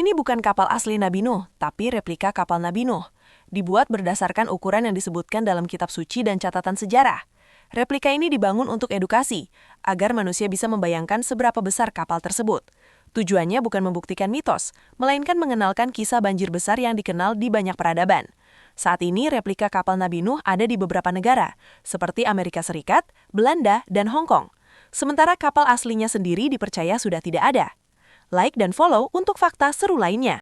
Ini bukan kapal asli Nabi Nuh, tapi replika kapal Nabi Nuh. Dibuat berdasarkan ukuran yang disebutkan dalam kitab suci dan catatan sejarah. Replika ini dibangun untuk edukasi, agar manusia bisa membayangkan seberapa besar kapal tersebut. Tujuannya bukan membuktikan mitos, melainkan mengenalkan kisah banjir besar yang dikenal di banyak peradaban. Saat ini replika kapal Nabi Nuh ada di beberapa negara, seperti Amerika Serikat, Belanda, dan Hong Kong. Sementara kapal aslinya sendiri dipercaya sudah tidak ada. Like dan follow untuk fakta seru lainnya.